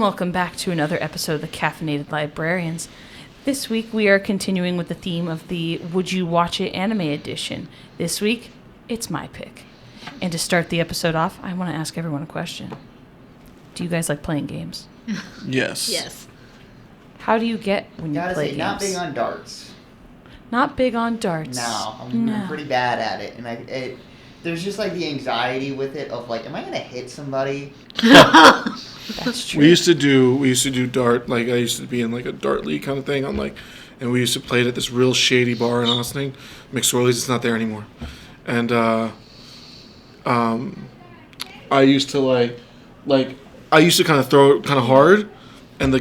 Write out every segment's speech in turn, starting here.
and welcome back to another episode of the Caffeinated Librarians. This week we are continuing with the theme of the Would You Watch It anime edition. This week, it's my pick. And to start the episode off, I want to ask everyone a question. Do you guys like playing games? Yes. Yes. How do you get when you play games? Not big on darts. Not big on darts. No, I'm pretty bad at it, and there's just like the anxiety with it of like, am I gonna hit somebody? That's true. We used to do dart, like I used to be in like a dart league kind of thing on like, and we used to play it at this real shady bar in Austin, McSorley's. It's not there anymore, and I used to I used to kind of throw it kind of hard, and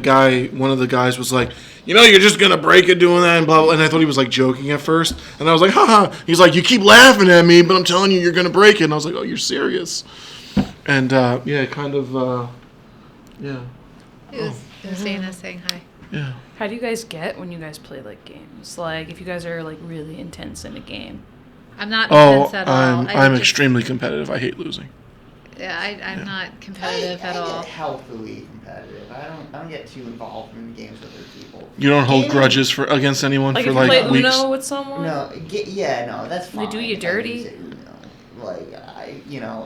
one of the guys was like, you know, you're just gonna break it doing that and blah blah. And I thought he was like joking at first, and I was like, haha. He's like, you keep laughing at me, but I'm telling you, you're gonna break it. And I was like, oh, you're serious. And yeah, kind of. Yeah. It was saying us saying hi. Yeah. How do you guys get when you guys play like games? Like if you guys are like really intense in a game. I'm not intense at all. I'm extremely competitive. I hate losing. Yeah, I'm not competitive at all. I get healthily competitive. I don't get too involved in games with other people. You don't hold grudges against anyone like for if like you play weeks? Uno with someone? No, that's fine. They do you dirty? Like,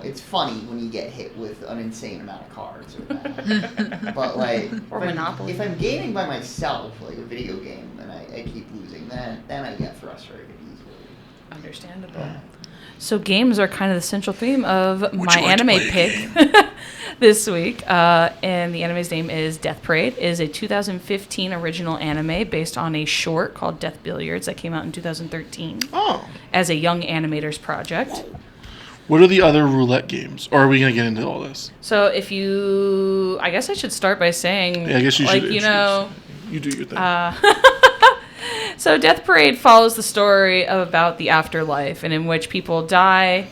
it's funny when you get hit with an insane amount of cards or that. But like, or Monopoly. If I'm gaming by myself, like a video game, and I keep losing, then I get frustrated easily. Understandable. Yeah. So games are kind of the central theme of my anime pick this week. And the anime's name is Death Parade. It is a 2015 original anime based on a short called Death Billiards that came out in 2013 as a young animator's project. What are the other roulette games? Or are we going to get into all this? So I guess I should start by saying, yeah, I guess you should. You do your thing. So Death Parade follows the story about the afterlife, and in which people die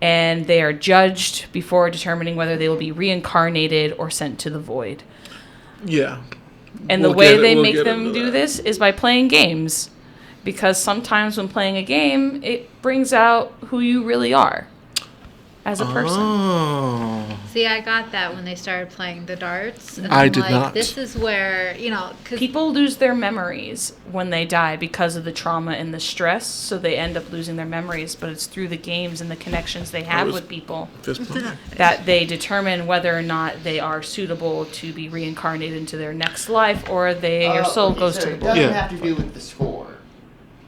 and they are judged before determining whether they will be reincarnated or sent to the void. Yeah. And the way they make them do this is by playing games. Because sometimes when playing a game, it brings out who you really are as a person. Oh. See, I got that when they started playing the darts. And I I'm did like, not. This is where, cause people lose their memories when they die because of the trauma and the stress, so they end up losing their memories, but it's through the games and the connections they have with people that they determine whether or not they are suitable to be reincarnated into their next life, or your soul goes to the It void. doesn't have to do with the score.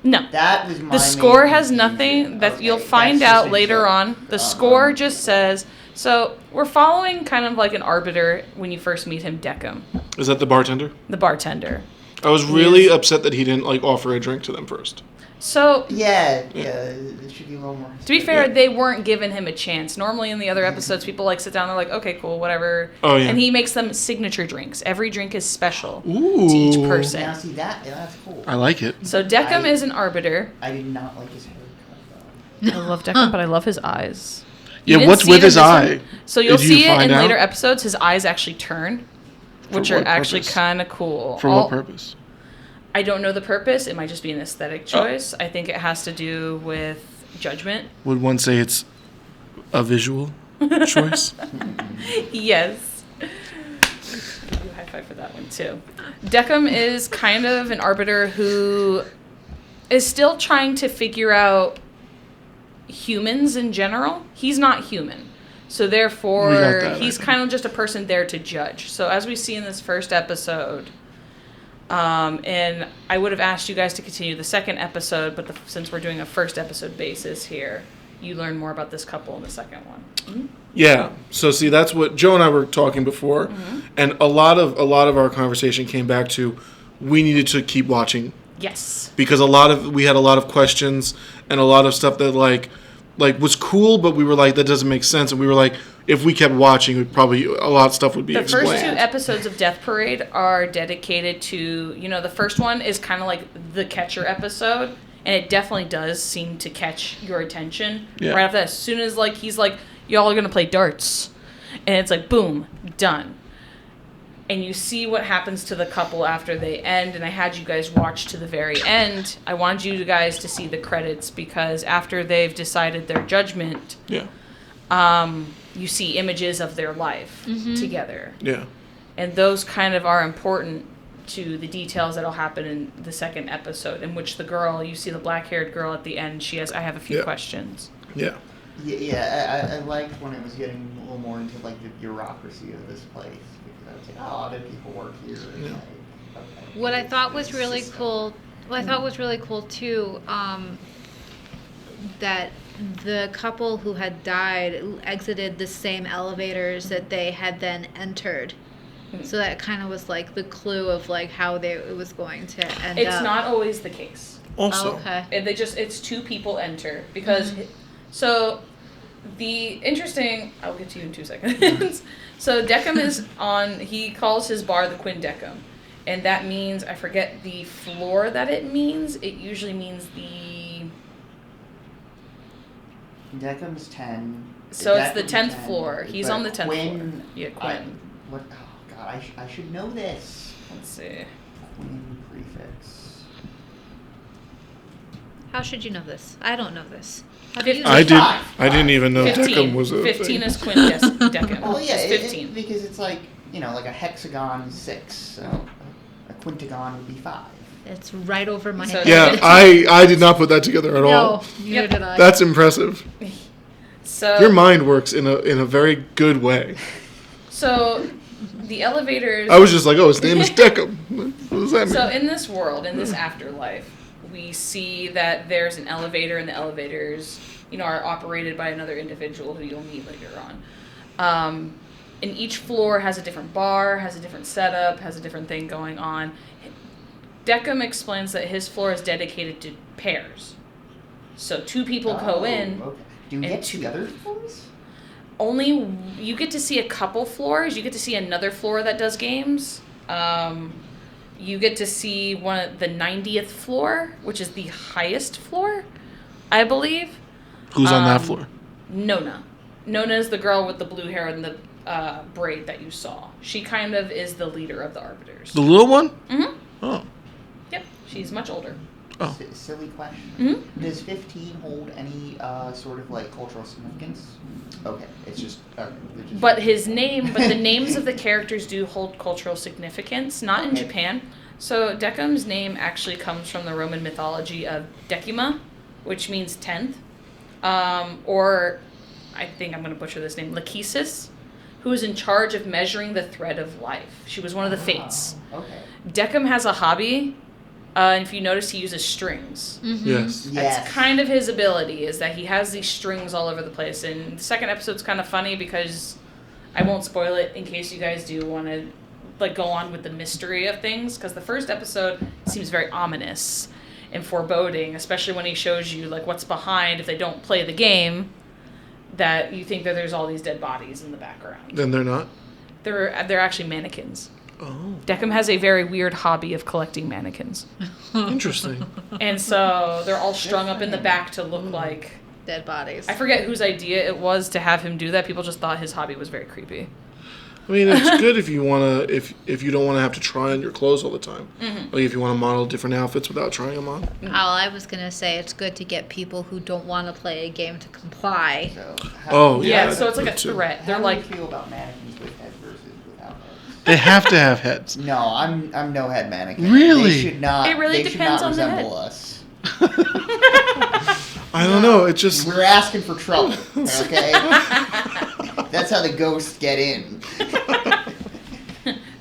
No. That was the score has nothing that you'll find out later on. The score just says, so we're following kind of like an arbiter when you first meet him, Deckham. Is that the bartender? The bartender. I was really upset that he didn't offer a drink to them first. So yeah, it should be a little more. To be fair, they weren't giving him a chance. Normally in the other episodes, people sit down, they're like, okay, cool, whatever. Oh, yeah. And he makes them signature drinks. Every drink is special to Ooh. each person. Now see that's cool. I like it. So Deckham is an arbiter. I did not like his haircut I love Deckham, but I love his eyes. Yeah, what's with his eye? So you'll Did you see it in find later out? episodes. His eyes actually turn, which For are what actually purpose? kind of cool. For what purpose? I don't know the purpose. It might just be an aesthetic choice. I think it has to do with judgment. Would one say it's a visual choice? Yes. I'll do a high five for that one, too. Deckham is kind of an arbiter who is still trying to figure out humans in general. He's not human. So therefore, he's kind of just a person there to judge. So as we see in this first episode, and I would have asked you guys to continue the second episode, but since we're doing a first episode basis here, you learn more about this couple in the second one. Mm-hmm. Yeah. So see, that's what Joe and I were talking before, and a lot of our conversation came back to we needed to keep watching. Yes. Because we had a lot of questions and a lot of stuff that like was cool, but we were like, that doesn't make sense, and we were like, if we kept watching, a lot of stuff would be explained. The first 2 episodes of Death Parade are dedicated to, the first one is kind of like the catcher episode, and it definitely does seem to catch your attention. Yeah. Right after that, as soon as he's like, y'all are going to play darts. And it's like, boom, done. And you see what happens to the couple after they end, and I had you guys watch to the very end. I wanted you guys to see the credits, because after they've decided their judgment, Yeah. You see images of their life together. Yeah. And those kind of are important to the details that'll happen in the second episode, in which the girl, you see the black-haired girl at the end, she has, I have a few questions. Yeah. Yeah, I liked when it was getting a little more into like the bureaucracy of this place. Because I was like, oh, did people work here? And, like, okay. What I thought was really cool. What I thought was really cool too, that the couple who had died exited the same elevators that they had then entered. So that kind of was like the clue of like how it was going to end up. It's not always the case. Also, okay. It's two people enter because so the interesting, I'll get to you in 2 seconds. So Deckham is on, he calls his bar the Quin Deckham, and that means, I forget the floor that it means. It usually means the Deckham's 10. So it's the Deckham's 10th floor. He's on the 10th floor. Yeah, Quin. What? Oh God, I should know this. Let's see. Quin prefix. How should you know this? I don't know this. How do 15. you? I didn't even know 15. Deckham was a 15 thing. is Quin Deckham. Oh yeah, It's 15. because it's like like a hexagon is 6, so a quintagon would be 5. It's right over my So- head. Yeah, I did not put that together at all. No, neither Yep. did I. That's impressive. So Your mind works in a very good way. So the elevators. I was just like, oh, his name is Deckham. What does that mean? So in this world, in this afterlife, we see that there's an elevator, and the elevators, are operated by another individual who you'll meet later on. And each floor has a different bar, has a different setup, has a different thing going on. Deckham explains that his floor is dedicated to pairs. So 2 people go in. Okay. Do we and get to the other floors? Only you get to see a couple floors. You get to see another floor that does games. You get to see the 90th floor, which is the highest floor, I believe. Who's on that floor? Nona. Nona is the girl with the blue hair and the braid that you saw. She kind of is the leader of the Arbiters. The little one? Mm-hmm. Oh. Yep. She's much older. Oh. Silly question. Mm-hmm. Does 15 hold any sort of like cultural significance? Okay, it's just. But the names of the characters do hold cultural significance, not in Japan. So Deckham's name actually comes from the Roman mythology of Decima, which means 10th. Or, I think I'm going to butcher this name, Lachesis, who is in charge of measuring the thread of life. She was one of the fates. Okay. Deckham has a hobby. And if you notice, he uses strings. Mm-hmm. Yes. That's kind of his ability, is that he has these strings all over the place. And the second episode's kind of funny because I won't spoil it in case you guys do want to go on with the mystery of things. Because the first episode seems very ominous and foreboding, especially when he shows you what's behind if they don't play the game. That you think that there's all these dead bodies in the background. Then they're not? They're actually mannequins. Oh. Deckham has a very weird hobby of collecting mannequins. Interesting. And so they're all strung up in the back to look like Dead bodies. I forget whose idea it was to have him do that. People just thought his hobby was very creepy. I mean, it's good if you want to, if you don't want to have to try on your clothes all the time. Mm-hmm. Like if you want to model different outfits without trying them on. Oh, I was going to say it's good to get people who don't want to play a game to comply. So Oh, Yeah, yeah. so it's like a that too. threat. How They're do like, you feel about mannequins with heads versus without heads? They have to have heads. No, I'm no head mannequin. Really? They should not. It really they depends should on not the resemble us. I don't know. It just. We're asking for trouble. Okay. That's how the ghosts get in.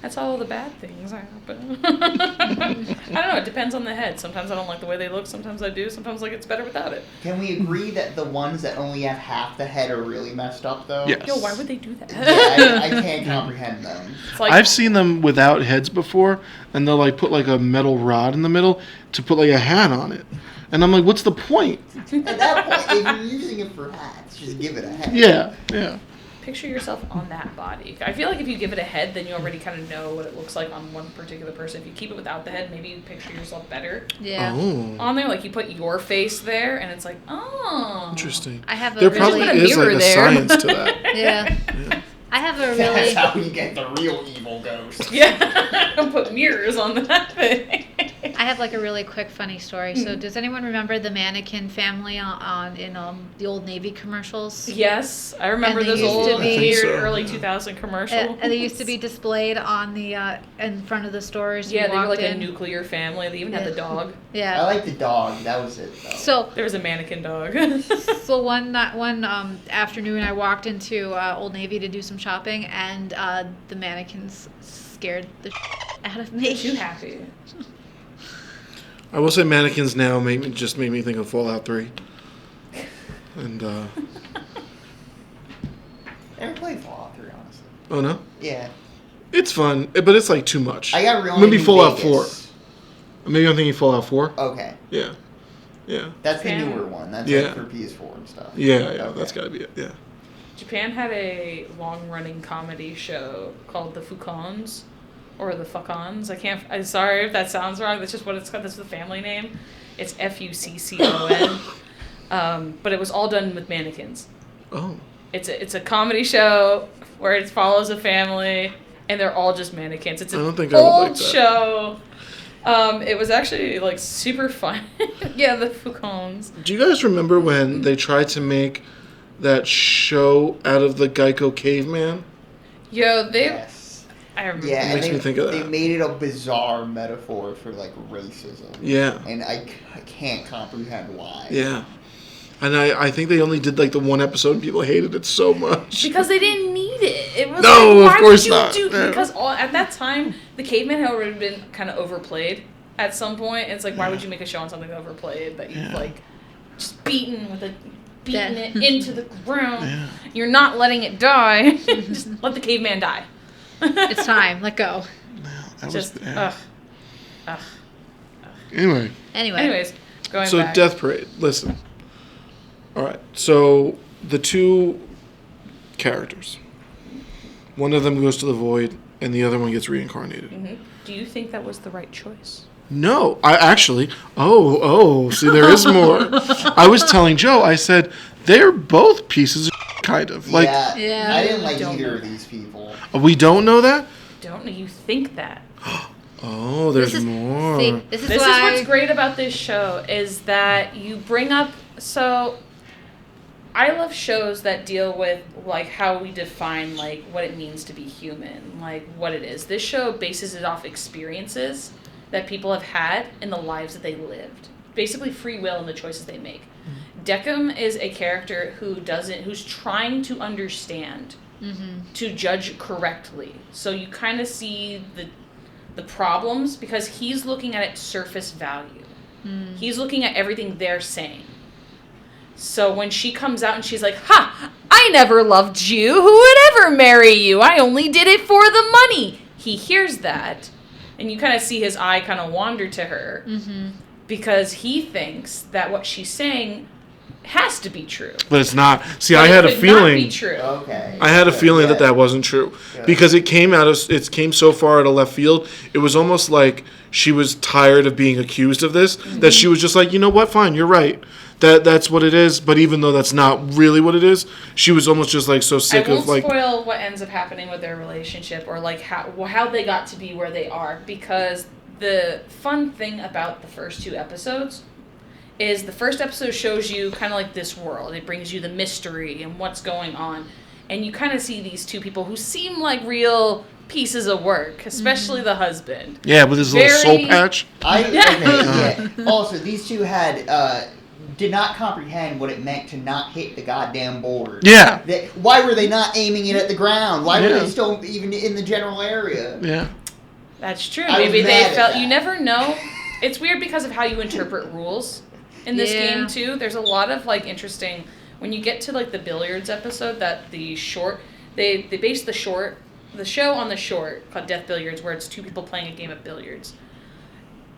that's all the bad things happen. I don't know. It depends on the head. Sometimes I don't like the way they look. Sometimes I do. Sometimes it's better without it. Can we agree that the ones that only have half the head are really messed up, though? Yes. Yo, why would they do that? Yeah, I can't comprehend them. It's like, I've seen them without heads before, and they'll put a metal rod in the middle to put a hat on it. And I'm like, what's the point? At that point, if you're using it for hats, just give it a head. Yeah. picture yourself on that body. I feel like if you give it a head, then you already kind of know what it looks like on one particular person. If you keep it without the head, maybe you picture yourself better Yeah. Oh. on there. Like you put your face there, and it's like, oh, Interesting. I have a There really probably Just put a is mirror a there. science to that. yeah. Yeah. I have a That's really how you get the real evil ghost. Yeah, put mirrors on that thing. I have like a really quick funny story. So does anyone remember the mannequin family in the Old Navy commercials? Yes, I remember And they those used old to be- early 2000 commercials. And they used to be displayed on the in front of the stores. Yeah, you they were walked like a in. nuclear family. They even had the dog. Yeah. I like the dog. That was it, though. So There was a mannequin dog. So one afternoon, I walked into Old Navy to do some shopping, and the mannequins scared the out of me. Too happy. I will say mannequins now make me think of Fallout 3. And I never played Fallout 3, honestly. oh no, Yeah. it's fun, but it's like too much. I got real Maybe into Fallout Vegas. 4. Maybe I'm thinking Fallout 4. Okay. Yeah, yeah, That's the Japan. newer one. That's Yeah. like for PS4 and stuff. yeah. Okay. That's gotta be it. Yeah. Japan had a long-running comedy show called The Fucons, or The Fucons. I'm sorry if that sounds wrong. That's just what it's called. That's the family name. It's Fuccon. But it was all done with mannequins. Oh. It's a comedy show where it follows a family, and they're all just mannequins. It's I an don't think I would like old that. show. It was actually like super fun. Yeah, The Fucons. Do you guys remember when they tried to make that show out of the Geico caveman? Yo, Yes. I remember. Yeah, and Makes me think of they that. made it a bizarre metaphor for like racism. Yeah. And I can't comprehend why. Yeah. And I think they only did like the one episode and people hated it so much. Because they didn't need it. It was No, like, of why course would you not. do? Yeah. Because at that time, the caveman had already been kind of overplayed at some point. It's like, why would you make a show on something overplayed that you've Yeah. like just beaten Yeah. it into the ground? Yeah. You're not letting it die. Just let the caveman die. It's time. Let go. That Just was yeah. ugh. Anyway. Anyway. Anyways, going So back. Death Parade. Listen. All right. So the two characters. One of them goes to the void, and the other one gets reincarnated. Mhm. Do you think that was the right choice? No, I actually. Oh. See, there is more. I was telling Joe. I said they're both pieces of kind of like. yeah, Yeah. I didn't like Don't either know. of these people. We don't know that. Don't you think that? Oh, there's This is- more. See, this is This why. is what's great about this show is that you bring up so I love shows that deal with like how we define like what it means to be human, like what it is. This show bases it off experiences that people have had in the lives that they lived. Basically free will in the choices they make. Deckham is a character who's trying to understand, to judge correctly. So you kind of see the problems because he's looking at it surface value. He's looking at everything they're saying. So when she comes out and she's like, "Ha! I never loved you. Who would ever marry you? I only did it for the money." He hears that, and you kind of see his eye kind of wander to her because he thinks that what she's saying has to be true. But it's not. See, But I it had a could feeling. Not be true. Okay. I had a feeling Yeah. that wasn't true Yeah. because it came so far out of left field. It was almost like she was tired of being accused of this. That she was just like, you know what? Fine, you're right. That's what it is. But even though that's not really what it is, she was almost just like so sick I won't of like. spoil what ends up happening with their relationship or like how they got to be where they are, because the fun thing about the first two episodes is the first episode shows you kind of like this world. It brings you the mystery and what's going on, and you kind of see these two people who seem like real pieces of work, especially the husband. Yeah, with his little soul Very- patch. Yeah. Also, these two did not comprehend what it meant to not hit the goddamn board. Yeah. Why were they not aiming it at the ground? Why were Yeah. they still even in the general area? Yeah. That's true. I was Maybe they mad at felt. that. You never know. It's weird because of how you interpret rules in this Yeah. game too. There's a lot of like interesting when you get to like the billiards episode that the short they base the show on the short called Death Billiards, where it's two people playing a game of billiards,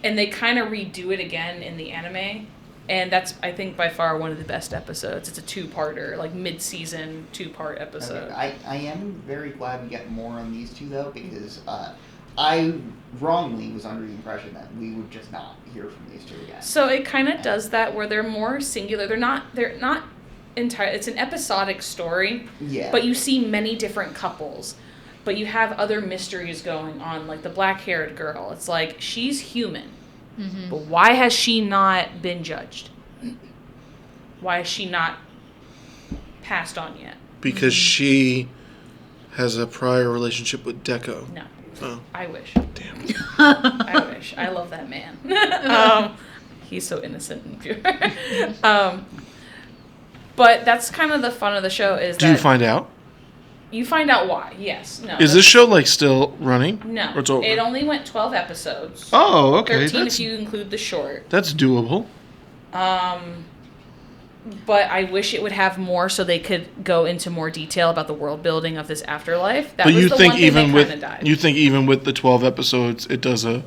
and they kind of redo it again in the anime. And that's, I think, by far one of the best episodes. It's a two-parter, like mid-season, two-part episode. Okay. I am very glad we get more on these two, though, because I wrongly was under the impression that we would just not hear from these two again. So it kind of does that where they're more singular. They're not entire. It's an episodic story, Yeah. but you see many different couples. But you have other mysteries going on, like the black-haired girl. It's like she's human. But why has she not been judged? Why is she not passed on yet? Because she has a prior relationship with Deco. No. Oh. I wish. Damn. I wish. I love that man. He's so innocent and pure. But that's kind of the fun of the show is Do that you find out? you find out why. Yes. No. Is this show like still running? No. Or it's over? It only went 12 episodes. Oh, okay. 13 if you include the short. That's doable. But I wish it would have more so they could go into more detail about the world building of this afterlife. That But was you the think one thing even that with kind of died. you think even with the 12 episodes, it does a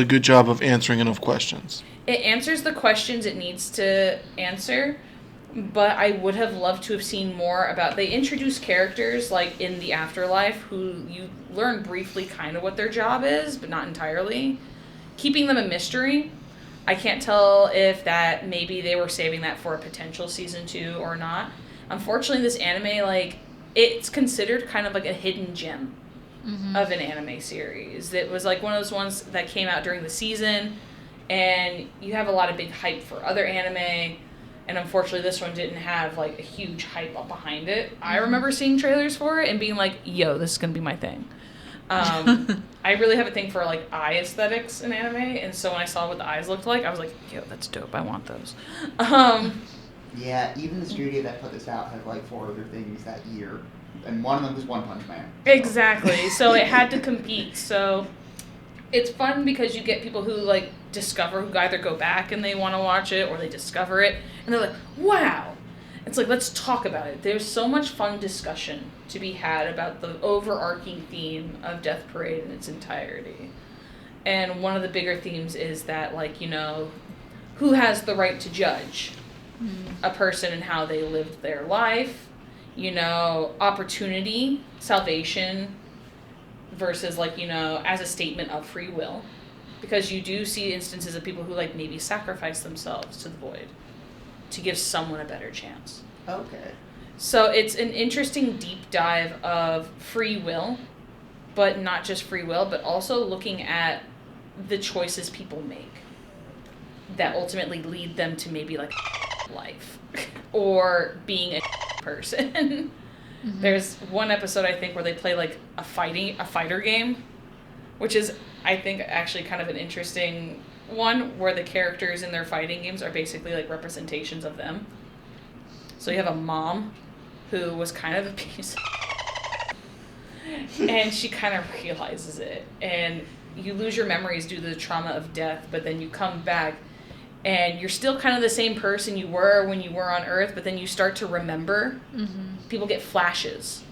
good job of answering enough questions. It answers the questions it needs to answer, but I would have loved to have seen more about. They introduce characters like in the afterlife who you learn briefly kind of what their job is, but not entirely. Keeping them a mystery. I can't tell if that maybe they were saving that for a potential season 2 or not. Unfortunately, this anime, like, it's considered kind of like a hidden gem of an anime series. It was like one of those ones that came out during the season, and you have a lot of big hype for other anime, and unfortunately this one didn't have like a huge hype up behind it. I remember seeing trailers for it and being like, yo, this is gonna be my thing. I really have a thing for like eye aesthetics in anime, and so when I saw what the eyes looked like, I was like, yo, that's dope, I want those. Yeah, even the studio that put this out had like 4 other things that year, and one of them was One Punch Man. So. Exactly, so it had to compete. So it's fun because you get people who like discover, who either go back and they want to watch it, or they discover it and they're like, wow. It's like, let's talk about it. There's so much fun discussion to be had about the overarching theme of Death Parade in its entirety. And one of the bigger themes is that, like, you know, who has the right to judge a person and how they lived their life, you know, opportunity, salvation, versus, like, you know, as a statement of free will. Because you do see instances of people who, like, maybe sacrifice themselves to the void to give someone a better chance. Okay. So it's an interesting deep dive of free will, but not just free will, but also looking at the choices people make that ultimately lead them to maybe like life or being a person. There's one episode I think where they play like a fighter game, which is I think actually kind of an interesting one where the characters in their fighting games are basically like representations of them. So you have a mom who was kind of a piece and she kind of realizes it, and you lose your memories due to the trauma of death, but then you come back and you're still kind of the same person you were when you were on Earth, but then you start to remember. People get flashes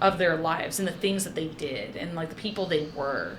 of their lives and the things that they did and like the people they were,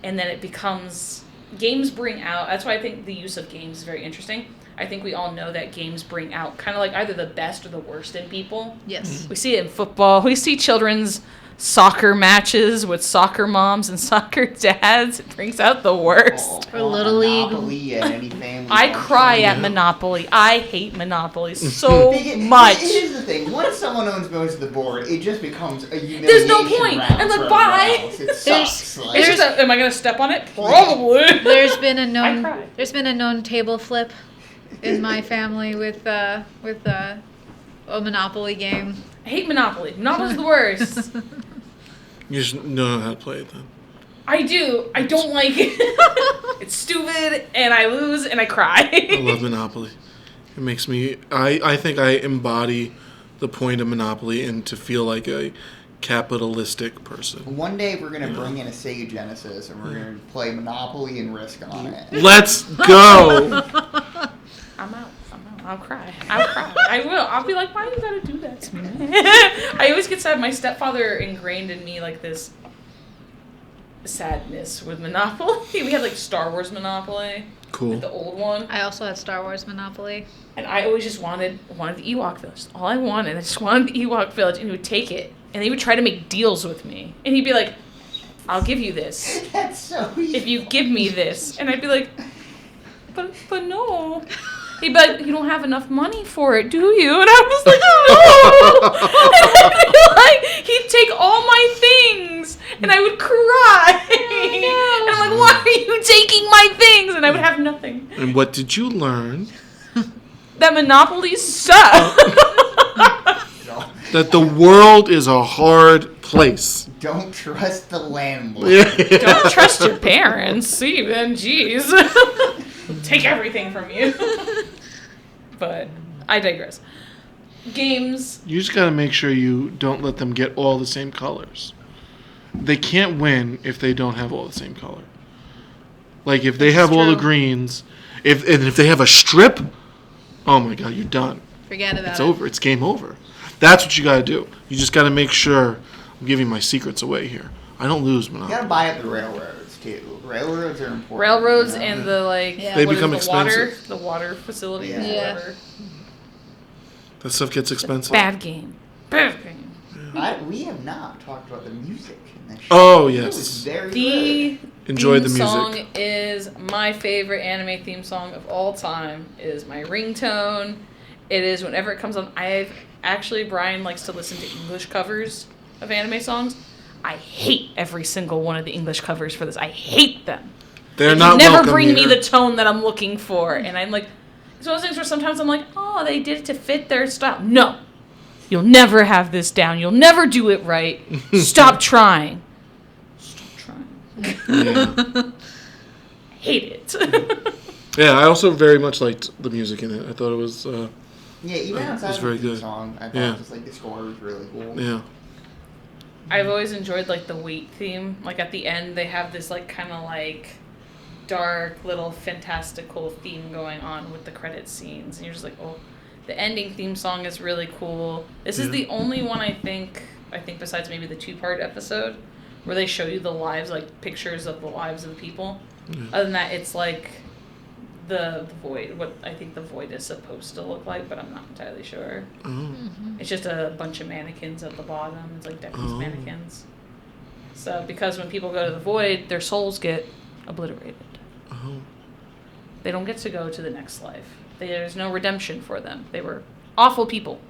and then it becomes games bring out. That's why I think the use of games is very interesting. I think we all know that games bring out kind of like either the best or the worst in people. Yes. We see it in football. We see children's soccer matches with soccer moms and soccer dads. It brings out the worst. Or Little League. Monopoly and any family I function. cry at Monopoly. I hate Monopoly so much. Here's the thing: once someone owns most of the board, it just becomes a humiliation. There's no point. round I'm like, for bye. everyone else. It sucks. Like, It's just am I going to step on it? Probably. There's been a I cried. known table flip in my family with a Monopoly game. I hate Monopoly. Monopoly's the worst. You just don't know how to play it then. I do. I don't like it. It's stupid, and I lose, and I cry. I love Monopoly. It makes me... I think I embody the point of Monopoly and to feel like a capitalistic person. one day we're gonna bring in a Sega Genesis and we're gonna play Monopoly and Risk on it. Let's go! I'm out. I'll cry. I will. I'll be like, why you gotta do that to me? I always get sad. My stepfather ingrained in me like this sadness with Monopoly. We had like Star Wars Monopoly. Cool. Like the old one. I also had Star Wars Monopoly. And I always just wanted the Ewok Village. That's all I wanted. I just wanted the Ewok Village, and he would take it. And he would try to make deals with me. And he'd be like, I'll give you this. That's so easy. If you give me this. And I'd be like, but no. He'd be like, you don't have enough money for it, do you? And I was like, no. And I'd be like, he'd take all my things. And I would cry. And I'm like, why are you taking my things? And I would have nothing. And what did you learn? That monopolies suck. That the world is a hard place. Don't trust the landlord. Don't trust your parents, even. Jeez. Take everything from you. But I digress. Games. You just gotta make sure you don't let them get all the same colors. They can't win if they don't have all the same color. Like if they have all the greens, if they have a strip, oh my god, you're done. Forget about it. It's over. It's game over. That's what you gotta do. You just gotta make sure. I'm giving my secrets away here. I don't lose You Monopoly. gotta buy up the railroads too. Railroads are important. Railroads you know? and the like. Yeah. They what is become it, the water, expensive. the water facilities. Yeah. Yeah. Whatever. That stuff gets expensive. Bad game. Bad game. We have not talked about the music in this show. Oh, It yes. was very The good. Enjoy the theme music. song is my favorite anime theme song of all time. It is my ringtone. It is whenever it comes on. Brian likes to listen to English covers of anime songs. I hate every single one of the English covers for this. I hate them. They're They not never welcome bring me here. the tone that I'm looking for. And I'm like, it's one of those things where sometimes I'm like, oh, they did it to fit their style. No. You'll never have this down. You'll never do it right. Stop trying. Stop trying. Yeah. Hate it. Yeah, I also very much liked the music in it. I thought it was, Yeah, even It outside was of very the theme good. song, I thought Yeah. just like the score was really cool. yeah. I've always enjoyed like the wait theme. Like at the end, they have this like kind of like dark little fantastical theme going on with the credit scenes, and you're just like, oh, the ending theme song is really cool. This is Yeah. the only one I think besides maybe the 2-part episode where they show you the lives, like pictures of the lives of the people. Yeah. Other than that, it's like the void, what I think the void is supposed to look like, but I'm not entirely sure. Oh. It's just a bunch of mannequins at the bottom. It's like Declan's Oh. mannequins. So because when people go to the void, their souls get obliterated. Oh. They don't get to go to the next life. There's no redemption for them. They were awful people.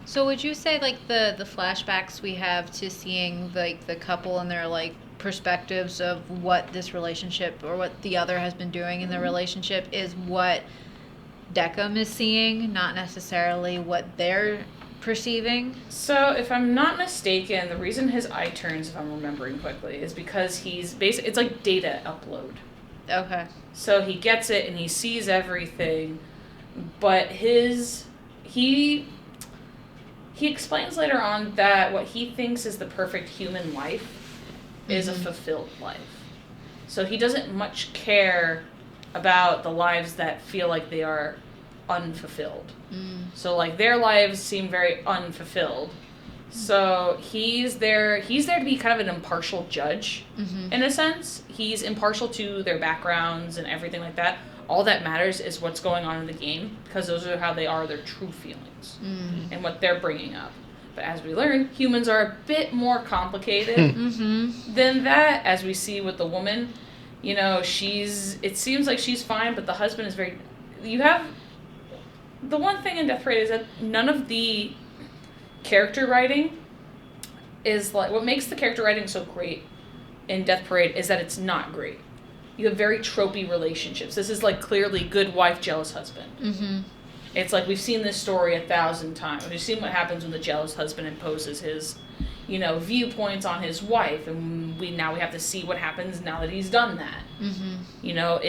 So would you say like the flashbacks we have to seeing like the couple and their like perspectives of what this relationship or what the other has been doing in the relationship is what Deckham is seeing, not necessarily what they're perceiving? So if I'm not mistaken, the reason his eye turns, if I'm remembering quickly, is because he's it's like data upload. Okay. So he gets it and he sees everything, but he explains later on that what he thinks is the perfect human life is a fulfilled life. So he doesn't much care about the lives that feel like they are unfulfilled. So like their lives seem very unfulfilled. So he's there to be kind of an impartial judge in a sense. He's impartial to their backgrounds and everything like that. All that matters is what's going on in the game, because those are how they are, their true feelings and what they're bringing up. But as we learn, humans are a bit more complicated than that, as we see with the woman. You know, it seems like she's fine, but the husband is very... The one thing in Death Parade is that none of the character writing is like... What makes the character writing so great in Death Parade is that it's not great. You have very tropey relationships. This is like clearly good wife, jealous husband. It's like we've seen this story 1,000 times. We've seen what happens when the jealous husband imposes his, viewpoints on his wife, and we have to see what happens now that he's done that. You know,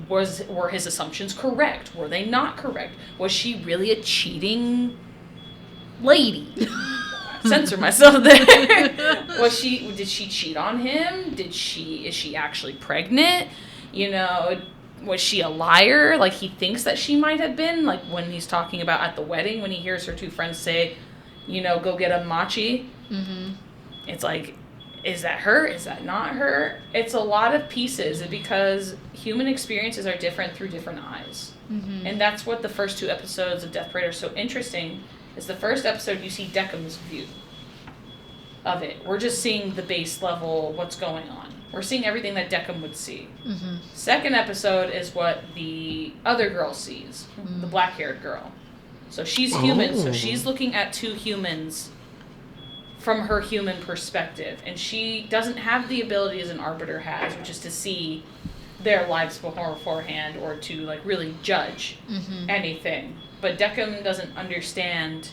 were his assumptions correct? Were they not correct? Was she really a cheating lady? Censor myself there. Did she cheat on him? Is she actually pregnant? Was she a liar? Like, he thinks that she might have been, like, when he's talking about at the wedding, when he hears her two friends say, go get a machi. It's like, is that her? Is that not her? It's a lot of pieces, because human experiences are different through different eyes. And that's what the first 2 episodes of Death Parade are so interesting, is the first episode you see Deckham's view of it. We're just seeing the base level, what's going on. We're seeing everything that Deckham would see. Second episode is what the other girl sees, the black-haired girl. So she's human, so she's looking at 2 humans from her human perspective. And she doesn't have the ability as an arbiter has, which is to see their lives beforehand or to like really judge anything. But Decim doesn't understand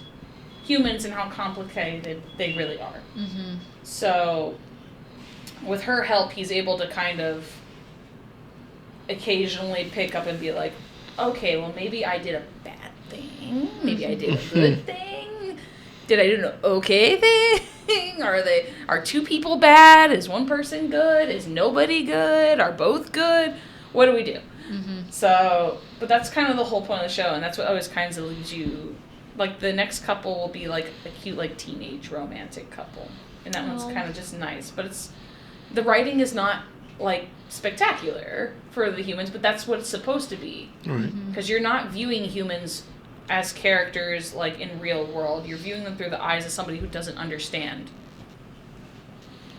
humans and how complicated they really are. So with her help, he's able to kind of occasionally pick up and be like, okay, well, maybe I did a bad thing. Maybe I did a good thing. Did I do an okay thing? Are two people bad? Is one person good? Is nobody good? Are both good? What do we do? So, but that's kind of the whole point of the show, and that's what always kind of leaves you. Like, the next couple will be, like, a cute, like, teenage romantic couple. And that one's kind of just nice. But the writing is not, like, spectacular for the humans, but that's what it's supposed to be. Because you're not viewing humans as characters, like, in real world. You're viewing them through the eyes of somebody who doesn't understand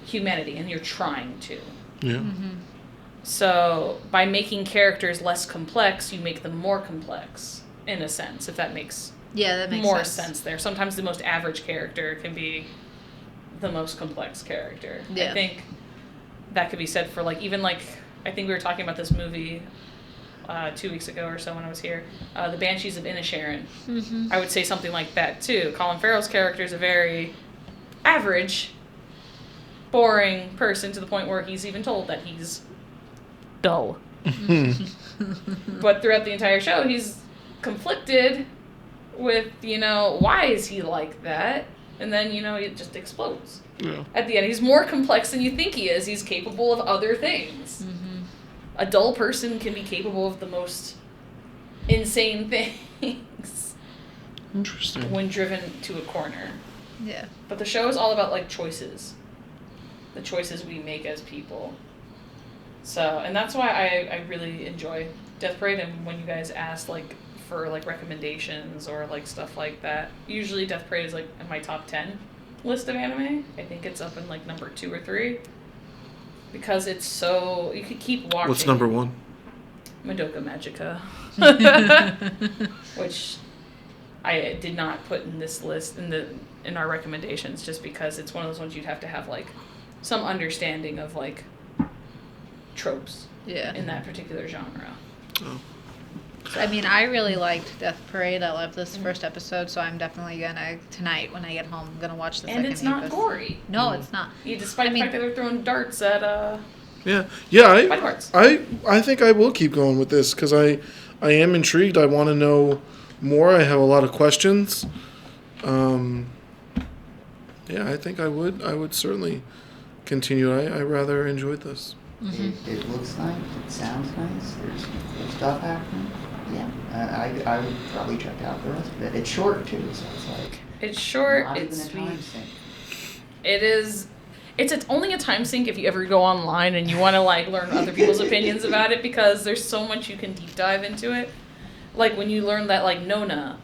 humanity, and you're trying to. Yeah. So, by making characters less complex, you make them more complex, in a sense, if that makes... Yeah, that makes more sense there. Sometimes the most average character can be the most complex character. Yeah. I think that could be said for, like, even, like, I think we were talking about this movie 2 weeks ago or so when I was here, The Banshees of Inisherin. I would say something like that, too. Colin Farrell's character is a very average, boring person to the point where he's even told that he's dull. But throughout the entire show, he's conflicted with, you know, why is he like that? And then, you know, it just explodes. Yeah. At the end, he's more complex than you think he is. He's capable of other things. A dull person can be capable of the most insane things. Interesting. When driven to a corner. Yeah. But the show is all about, like, choices. The choices we make as people. So, and that's why I really enjoy Death Parade. And when you guys asked, like, for, like, recommendations or, like, stuff like that, usually Death Parade is, like, in my top 10 list of anime. I think it's up in, like, number 2 or 3. Because it's so... You could keep watching. What's number 1? Madoka Magica. Which I did not put in this list, in our recommendations, just because it's one of those ones you'd have to have, like, some understanding of, like, tropes in that particular genre. Oh. I mean, I really liked Death Parade. I loved this first episode, so I'm definitely gonna, tonight when I get home, I'm gonna watch the second And it's not episode. gory. No, it's not. Despite the fact that they're throwing darts at, Yeah, I think I will keep going with this, because I am intrigued. I want to know more. I have a lot of questions. Yeah, I think I would certainly continue. I rather enjoyed this. It looks nice. It sounds nice. There's cool stuff happening. Yeah, I would probably check out the rest of it. It's short too, so it's like it's short. not It's even a time sweet. sink. It is. It's only a time sink if you ever go online and you want to, like, learn other people's opinions about it, because there's so much you can deep dive into it. Like when you learn that, like, Nona,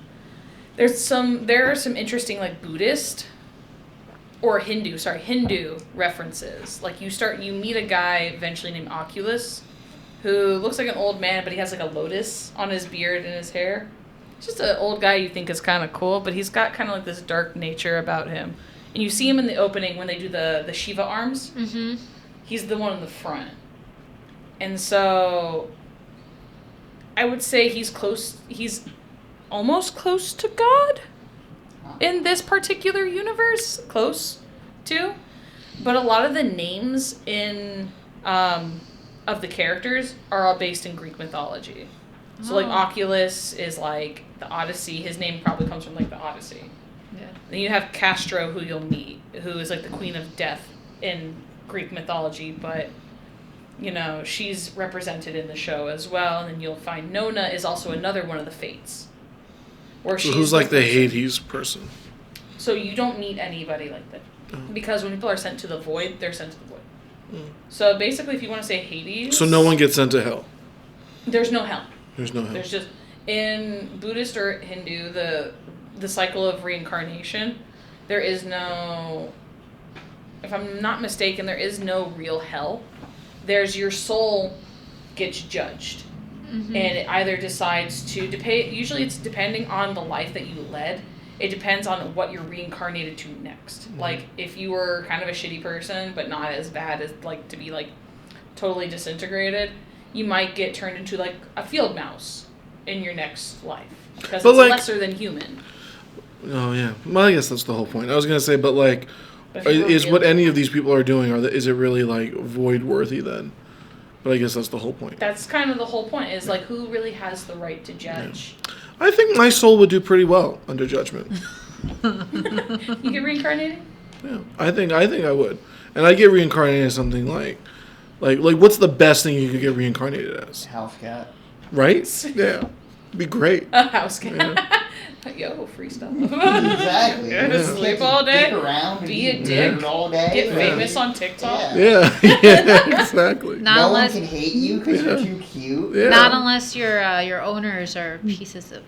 there are some interesting, like, Buddhist or Hindu references. Like you meet a guy eventually named Oculus, who looks like an old man, but he has, like, a lotus on his beard and his hair. He's just an old guy you think is kind of cool, but he's got kind of, like, this dark nature about him. And you see him in the opening when they do the Shiva arms. He's the one in the front. And so I would say he's almost close to God in this particular universe. Close to. But a lot of the names in of the characters are all based in Greek mythology. So, like, Oculus is, like, the Odyssey. His name probably comes from, like, the Odyssey. Yeah. Then you have Castro, who you'll meet, who is, like, the Queen of Death in Greek mythology, but, you know, she's represented in the show as well. And then you'll find Nona is also another one of the Fates. So who's, like, the Hades person? So you don't meet anybody like that. Because when people are sent to the void, they're sent to the void. So basically, if you want to say Hades... So no one gets sent to hell? There's no hell. There's no hell. There's just... In Buddhist or Hindu, the cycle of reincarnation, there is no... If I'm not mistaken, there is no real hell. There's your soul gets judged. And it either decides to... Usually it's depending on the life that you led. It depends on what you're reincarnated to next. Like, if you were kind of a shitty person, but not as bad as, like, to be, like, totally disintegrated, you might get turned into, like, a field mouse in your next life. Because it's like, lesser than human. Oh, yeah. Well, I guess that's the whole point. I was going to say, but, like, But if you were is what really- any of these people are doing, is it really, like, void-worthy then? But I guess that's the whole point. That's kind of the whole point, is, like, who really has the right to judge? I think my soul would do pretty well under judgment. You get reincarnated? Yeah, I think I would. And I get reincarnated as something like what's the best thing you could get reincarnated as? House cat. Right? Yeah. It'd be great. A house cat. Yo, free stuff. Exactly. Yeah, You sleep get to all day, dick around and be a eat dick, weird all day. get Yeah. famous on TikTok. Yeah. Yeah, exactly. Not No unless one can hate you because you're too cute. Yeah. not unless your owners are pieces of.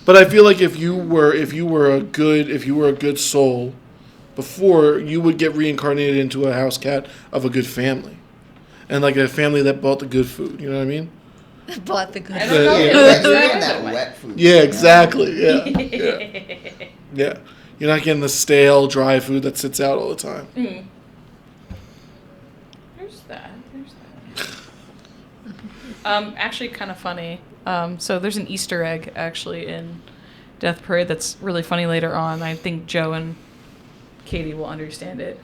But I feel like if you were a good soul before, you would get reincarnated into a house cat of a good family. And like a family that bought the good food, you know what I mean? Bought the good. I don't know. Yeah. It You're works getting that that way. wet food. Yeah, you know? exactly. Yeah. Yeah. You're not getting the stale, dry food that sits out all the time. Mm. There's that. Actually, kind of funny. So there's an Easter egg actually in Death Parade that's really funny later on. I think Joe and Katie will understand it.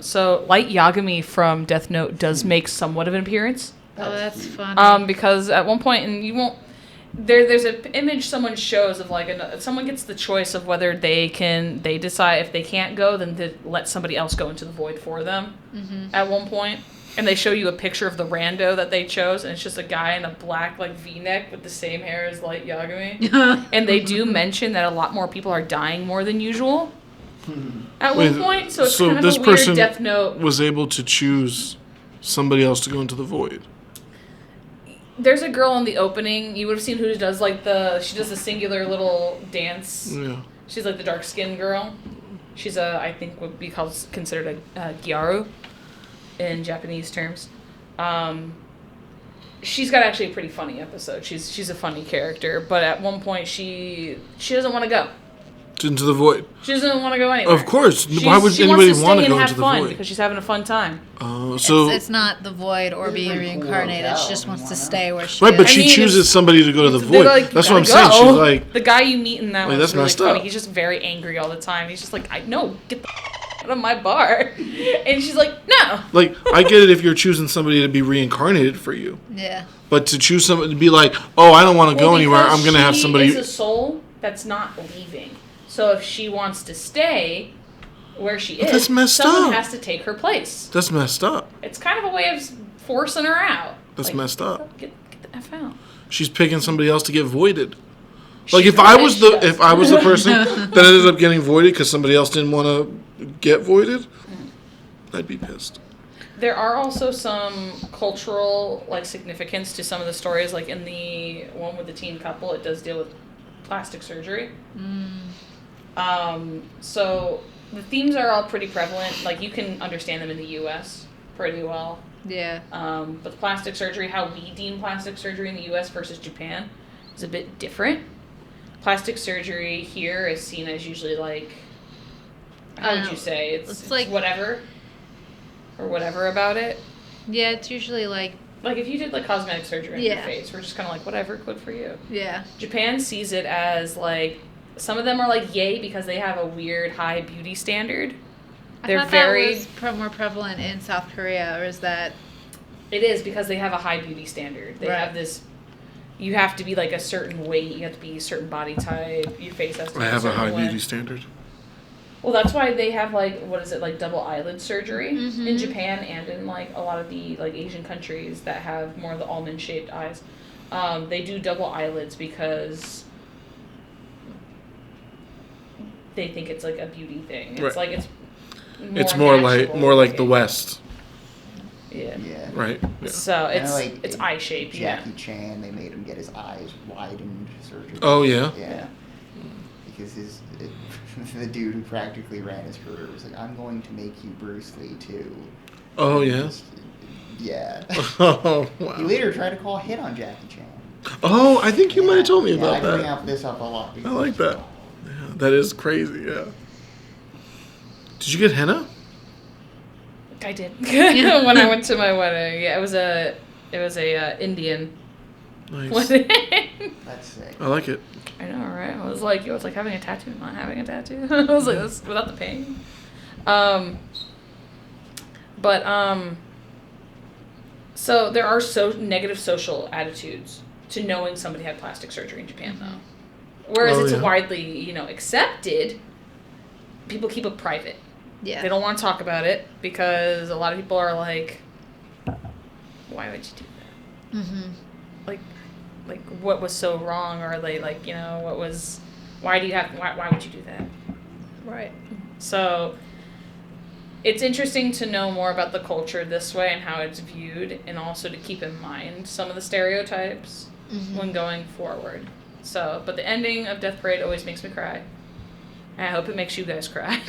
So Light Yagami from Death Note does make somewhat of an appearance. Oh, that's funny. Because at one point, and you won't. There's an image someone shows of like someone gets the choice of whether they decide if they can't go, then to let somebody else go into the void for them. At one point, and they show you a picture of the rando that they chose, and it's just a guy in a black like V-neck with the same hair as Light Yagami. And they do mention that a lot more people are dying more than usual at one point, so it's kind of this a weird person Death Note. was able to choose somebody else to go into the void. There's a girl in the opening. You would have seen who does like she does the singular little dance. Yeah. She's like the dark skinned girl. She's I think would be considered a gyaru in Japanese terms. She's got actually a pretty funny episode. She's a funny character, but at one point she doesn't want to go. Into the void. She doesn't want to go anywhere. Of course. She Why would wants anybody to want stay to go and have into the fun void? because she's having a fun time. So it's not the void or It's a being pretty cool reincarnated. She hotel. just wants to Why not? stay where she right, but is. she I mean, chooses it's- somebody to go to the They're void. like, That's "You what I'm gotta saying. go." She's like, the guy you meet in that Like, one's that's really messed funny. up. He's just very angry all the time. He's just like, I know, get the out of my bar. And she's like, no. like I get it if you're choosing somebody to be reincarnated for you, Yeah. but to choose somebody to be like, oh, I don't want to go anywhere. because I'm gonna have She somebody. is a soul that's not leaving. So if she wants to stay where she But is, that's messed someone up. has to take her place. That's messed up. It's kind of a way of forcing her out. That's Like, messed up. Get the F out. She's picking somebody else to get voided. Like She if I does, was she the does. if I was the person that ended up getting voided because somebody else didn't want to get voided, I'd be pissed. There are also some cultural like significance to some of the stories. Like in the one with the teen couple, it does deal with plastic surgery. So the themes are all pretty prevalent. Like you can understand them in the U.S. pretty well. Yeah. But the plastic surgery, how we deem plastic surgery in the U.S. versus Japan, is a bit different. Plastic surgery here is seen as usually like, how would you say? It's like- whatever. Or whatever about it. Yeah, it's usually like, Like if you did like cosmetic surgery on your Yeah. face, we're just kind of like, whatever, good for you. yeah. Japan sees it as like, some of them are like, yay, because they have a weird high beauty standard. They're I thought very. that was more prevalent in South Korea, or is that? It is because they have a high beauty standard. They Right. have this. You have to be like a certain weight. You have to be a certain body type. Your face has to be I have a certain high way. beauty standard. Well, that's why they have like what is it like double eyelid surgery in Mhm. Japan and in like a lot of the like Asian countries that have more of the almond shaped eyes. They do double eyelids because they think it's like a beauty thing. It's Right. like It's more like natural the looking. West, Yeah. Yeah. right? Yeah. So Kinda it's eye shaped. Yeah. Jackie Chan, they made him get his eyes widened surgery. Oh yeah. Yeah. Because the dude who practically ran his career was like, I'm going to make you Bruce Lee too. Oh And yeah. just- yeah. Oh He wow. later tried to call a hit on Jackie Chan. Oh, I think you might have told me Yeah, about I bring that. this up a lot. I like that. That is crazy. Yeah. Did you get henna? I did. When I went to my wedding. Yeah, it was a Indian Nice. wedding. That's sick. I like it. I know, right? It was like having a tattoo, not having a tattoo. I was like, that's without the pain. So there are negative social attitudes to knowing somebody had plastic surgery in Japan, though. Whereas it's widely, accepted, people keep it private. Yeah. They don't want to talk about it because a lot of people are like, why would you do that? Mm-hmm. Like what was so wrong, or they why would you do that? Right. So it's interesting to know more about the culture this way and how it's viewed, and also to keep in mind some of the stereotypes when going forward. So, but the ending of Death Parade always makes me cry. And I hope it makes you guys cry.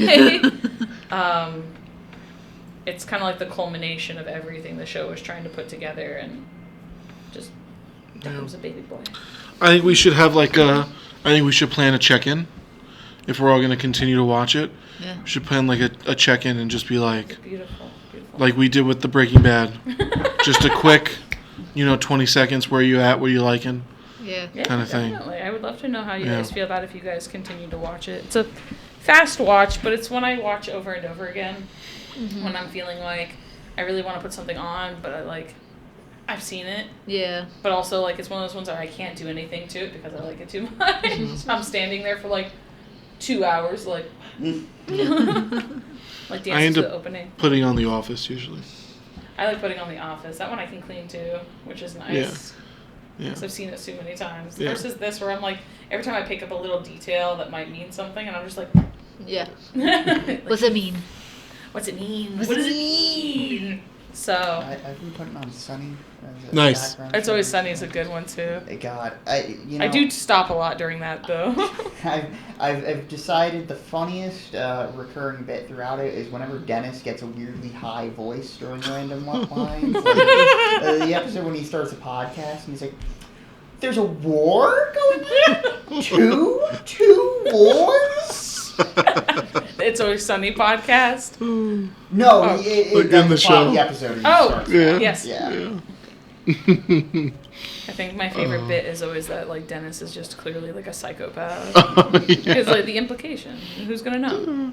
It's kind of like the culmination of everything the show was trying to put together, and just becomes a baby boy. I think we should have I think we should plan a check-in if we're all going to continue to watch it. Yeah. We should plan a check-in and just be like, Beautiful, beautiful. like we did with the Breaking Bad. Just a quick, 20 seconds. Where you at? Where you liking? Yeah. Kind of thing. Definitely. I would love to know how you guys feel about it if you guys continue to watch it. It's a fast watch, but it's one I watch over and over again when I'm feeling like I really want to put something on, but I've seen it. Yeah. But also, it's one of those ones where I can't do anything to it because I like it too much. I'm standing there for 2 hours, dancing I end to up the opening. putting on The Office usually. I like putting on The Office. That one I can clean too, which is nice. Yeah. Because I've seen it so many times. Yeah. Versus this, where I'm every time I pick up a little detail that might mean something, and I'm just Yeah. What's it mean? What's it mean? What does it mean? So I've been putting on Sunny. As a Nice. background It's Always song. Sunny is a good one too. God, I do stop a lot during that though. I've decided the funniest recurring bit throughout it is whenever Dennis gets a weirdly high voice during random lines. The episode when he starts a podcast and he's like, "There's a war going on? Two wars?" It's Always Sunny podcast. No, Oh. in the show. The episode. He starts. Yes. Yeah. I think my favorite bit is always that Dennis is just clearly a psychopath. Yeah. Because the implication, who's gonna know?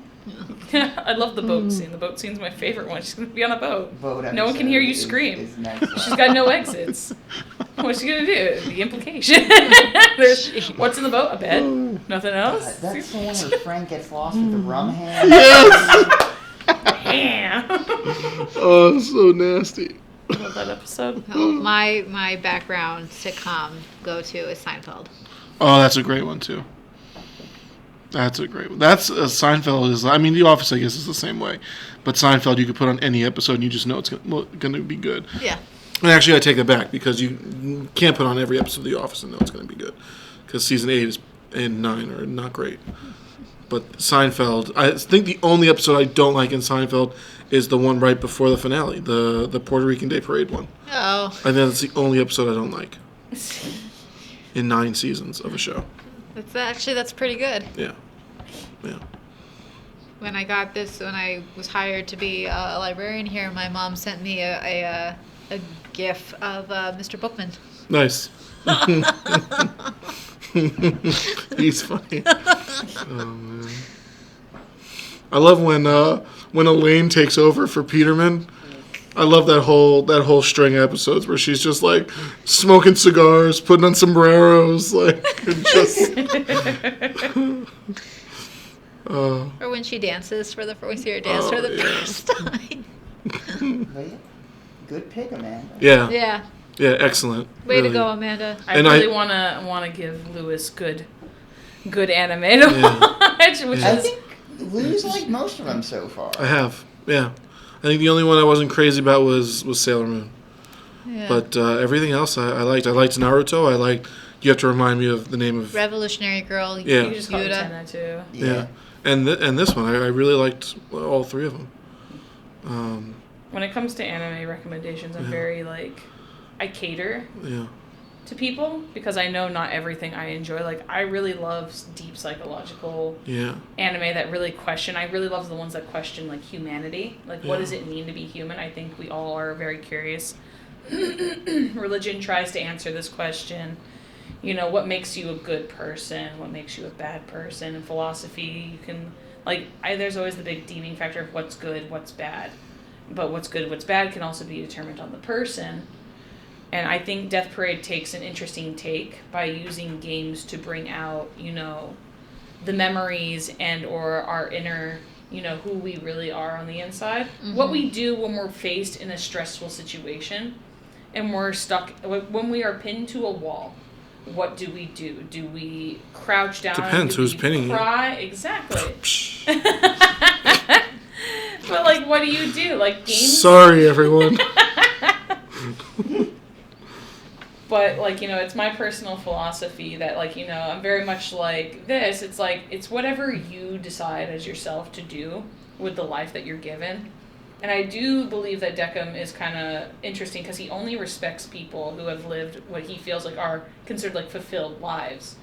I love the boat scene. The boat scene's my favorite one. She's gonna be on a boat. No one can hear you scream. Is next She's got no exits. What's she gonna do? The implication. What's in the boat? A bed? Nothing else? That's the one where Frank gets lost with the rum hand. Yes. Damn. Oh, so nasty. I love that episode. Oh, my background sitcom go-to is Seinfeld. Oh, that's a great one too. That's a great one. That's Seinfeld is. I mean, The Office, I guess, is the same way, but Seinfeld you could put on any episode and you just know it's going to be good. Yeah. And actually, I take that back because you can't put on every episode of The Office and know it's going to be good, because season 8 and 9 are not great. But Seinfeld, I think the only episode I don't like in Seinfeld is the one right before the finale, the Puerto Rican Day Parade one. Oh. I think that's the only episode I don't like in 9 seasons of a show. That's pretty good. Yeah. When I was hired to be a librarian here, my mom sent me a GIF of Mr. Bookman. Nice. He's funny. Oh man. I love when Elaine takes over for Peterman. I love that whole string of episodes where she's just smoking cigars, putting on sombreros, and just. Or when she dances we see her dance for the first time. But yeah, good pick, Amanda. Yeah. Yeah. Yeah. Excellent. Way really. to go, Amanda. I And really want to give Lewis good anime to watch, which I is think Lou's like most of them so far. I have. Yeah. I think the only one I wasn't crazy about was Sailor Moon. Yeah. But everything else I liked. I liked Naruto. I liked. You have to remind me of the name of. Revolutionary Girl. Yeah. you just call it Yuta. Tenna too. Yeah. And this one, I really liked all 3 of them. When it comes to anime recommendations, I'm very I cater. Yeah. to people because I know not everything I enjoy. Like, I really love deep psychological anime that really question. I really love the ones that question, like, humanity. Like, what does it mean to be human? I think we all are very curious. Religion tries to answer this question. You know, what makes you a good person? What makes you a bad person? In philosophy, you can, like, there's always the big deeming factor of what's good, what's bad. But what's good, what's bad can also be determined on the person. And I think Death Parade takes an interesting take by using games to bring out, you know, the memories and or our inner, you know, who we really are on the inside. Mm-hmm. What we do when we're faced in a stressful situation and we're stuck, when we are pinned to a wall, what do we do? Do we crouch down? Depends who's pinning you. Cry? Exactly. But, like, what do you do? Like, games? Sorry, everyone. But, like, you know, it's my personal philosophy that, like, you know, I'm very much like this. It's like, it's whatever you decide as yourself to do with the life that you're given. And I do believe that Decim is kind of interesting because he only respects people who have lived what he feels like are considered, like, fulfilled lives.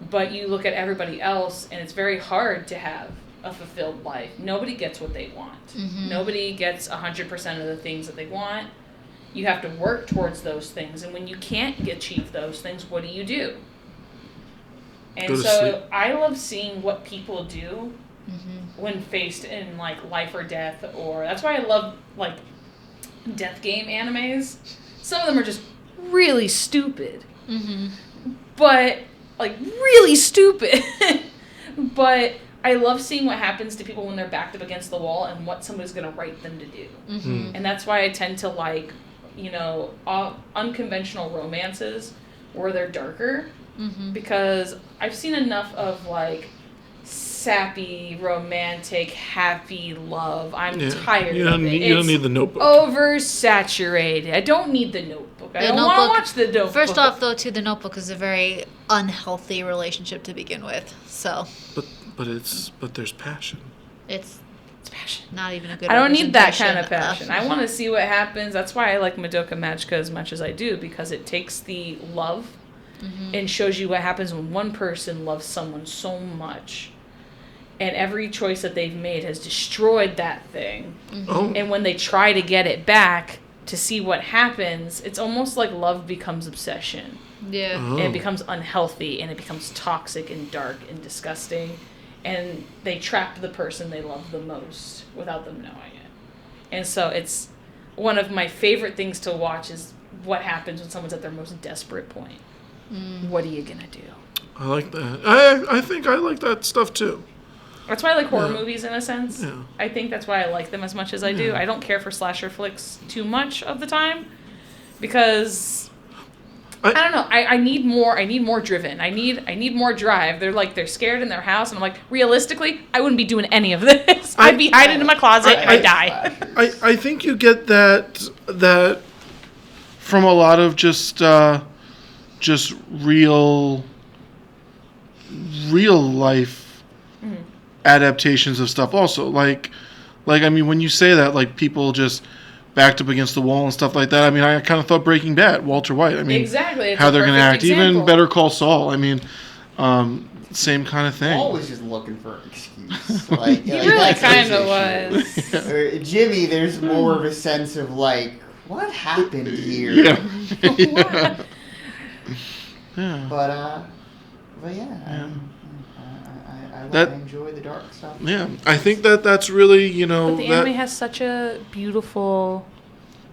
But you look at everybody else, and it's very hard to have a fulfilled life. Nobody gets what they want. Mm-hmm. Nobody gets 100% of the things that they want. You have to work towards those things, and when you can't achieve those things, what do? And so I love seeing what people do when faced in, like, life or death, or that's why I love, like, death game animes. Some of them are just really stupid, but, like, really stupid. But I love seeing what happens to people when they're backed up against the wall and what somebody's going to write them to do. And that's why I tend to like, you know, unconventional romances where they're darker, because I've seen enough of, like, sappy, romantic, happy love. I'm tired of it. You don't need the Notebook. Oversaturated. I don't need the Notebook. I don't want to watch the Notebook. First off, though, too, the Notebook is a very unhealthy relationship to begin with. So. But there's passion. It's passion. Not even a good. I don't need that kind of passion. I want to see what happens. That's why I like Madoka Magica as much as I do, because it takes the love and shows you what happens when one person loves someone so much, and every choice that they've made has destroyed that thing. And when they try to get it back to see what happens, it's almost like love becomes obsession. Yeah. And it becomes unhealthy, and it becomes toxic and dark and disgusting. And they trap the person they love the most without them knowing it. And so it's one of my favorite things to watch is what happens when someone's at their most desperate point. What are you going to do? I like that. I think I like that stuff too. That's why I like horror movies in a sense. Yeah. I think that's why I like them as much as I do. I don't care for slasher flicks too much of the time because I don't know. I need more driven. I need more drive. They're scared in their house, and I'm like, realistically, I wouldn't be doing any of this. I'd be hiding in my closet and I'd die. I think you get that from a lot of just real life adaptations of stuff. Also, like I mean, when you say that, like, people just backed up against the wall and stuff like that. I mean, I kind of thought Breaking Bad, Walter White. I mean, exactly. How they're going to act. Example. Even Better Call Saul. I mean, same kind of thing. Paul was just looking for an excuse. Like, he really kind of was. Or Jimmy, there's more of a sense of, like, what happened here? Yeah. But yeah. I enjoy the dark stuff. Yeah, I think that's really, you know. But the anime has such a beautiful,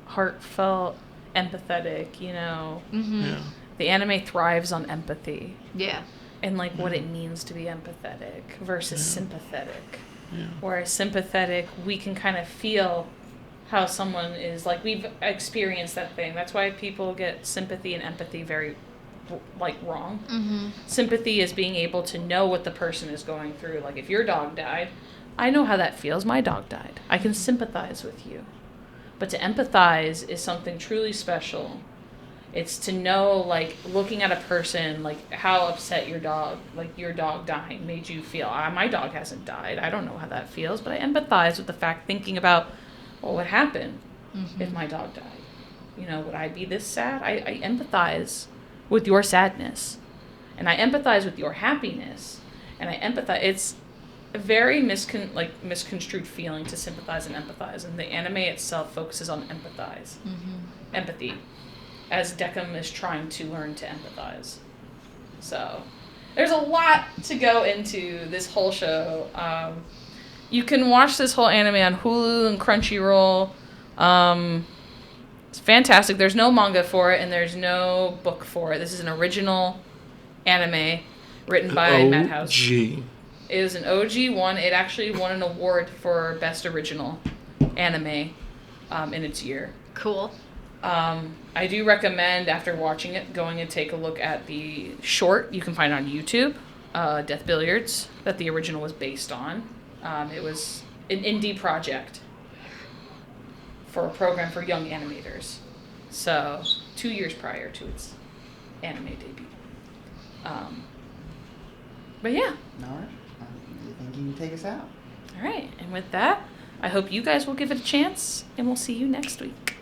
heartfelt, empathetic, you know. Yeah. The anime thrives on empathy. Yeah. And, like, what it means to be empathetic versus sympathetic. Yeah. Whereas sympathetic, we can kind of feel how someone is, like, we've experienced that thing. That's why people get sympathy and empathy very, like, wrong. Sympathy is being able to know what the person is going through. Like, if your dog died, I know how that feels. My dog died. I can sympathize with you. But to empathize is something truly special. It's to know, like, looking at a person, like, how upset your dog dying made you feel. My dog hasn't died. I don't know how that feels, but I empathize with the fact, thinking about, well, what happened if my dog died? You know, would I be this sad? I empathize with your sadness, and I empathize with your happiness, and I empathize. It's a very misconstrued feeling to sympathize and empathize, and the anime itself focuses on empathy, as Decim is trying to learn to empathize. So there's a lot to go into this whole show. You can watch this whole anime on Hulu and Crunchyroll. It's fantastic. There's no manga for it, and there's no book for it. This is an original anime written by Madhouse. It is an OG one. It actually won an award for Best Original Anime in its year. Cool. I do recommend, after watching it, going and take a look at the short. You can find it on YouTube, Death Billiards, that the original was based on. It was an indie project for a program for young animators. So, 2 years prior to its anime debut. But yeah. All right. You think you can take us out? All right. And with that, I hope you guys will give it a chance, and we'll see you next week.